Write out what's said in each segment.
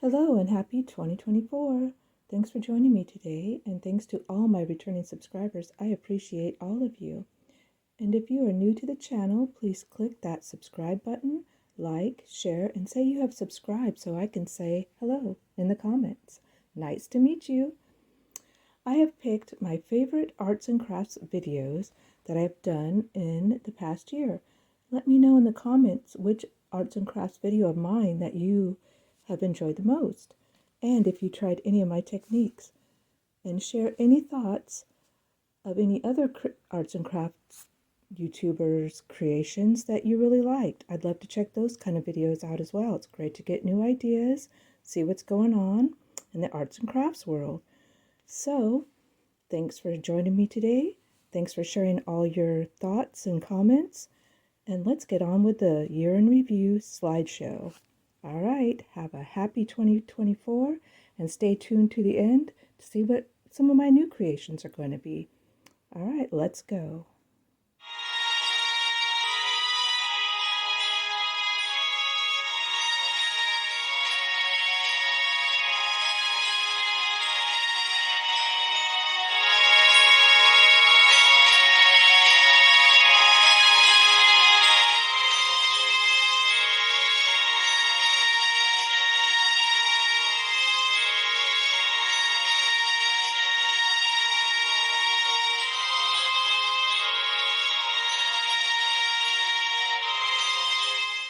Hello and happy 2024. Thanks for joining me today, and thanks to all my returning subscribers. I appreciate all of you. And if you are new to the channel, please click that subscribe button, like, share, and say you have subscribed so I can say hello in the comments. Nice to meet you. I have picked my favorite arts and crafts videos that I've done in the past year. Let me know in the comments which arts and crafts video of mine that you have enjoyed the most, and if you tried any of my techniques, and share any thoughts of any other arts and crafts YouTubers' creations that you really liked. I'd love to check those kind of videos out as well. It's great to get new ideas, see what's going on in the arts and crafts world. So, thanks for joining me today. Thanks for sharing all your thoughts and comments. And let's get on with the year in review slideshow. All right, have a happy 2024 and stay tuned to the end to see what some of my new creations are going to be. All right, let's go.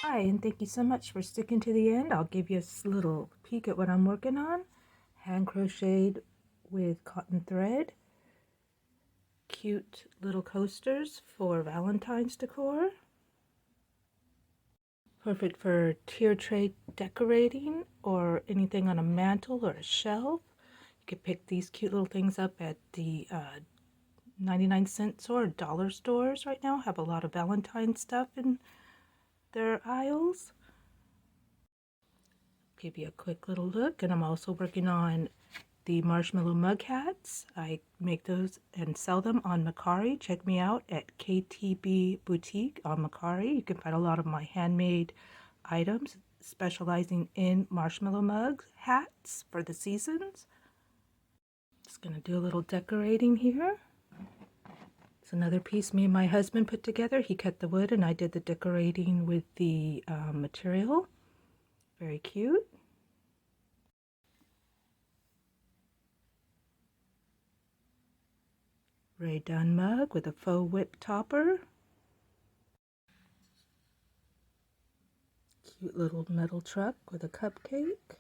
Hi, and thank you so much for sticking to the end. I'll give you a little peek at what I'm working on. Hand crocheted with cotton thread. Cute little coasters for Valentine's decor. Perfect for tier tray decorating or anything on a mantle or a shelf. You can pick these cute little things up at the 99-cent store, dollar stores right now. Have a lot of Valentine stuff in their aisles. Give you a quick little look, and I'm also working on the marshmallow mug hats. I make those and sell them on Mercari. Check me out at KTB Boutique on Mercari. You can find a lot of my handmade items specializing in marshmallow mug hats for the seasons. Just gonna do a little decorating here. It's another piece me and my husband put together. He cut the wood and I did the decorating with the material. Very cute. Ray Dunn mug with a faux whip topper. Cute little metal truck with a cupcake.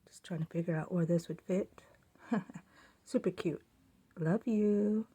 Just trying to figure out where this would fit. Super cute. Love you.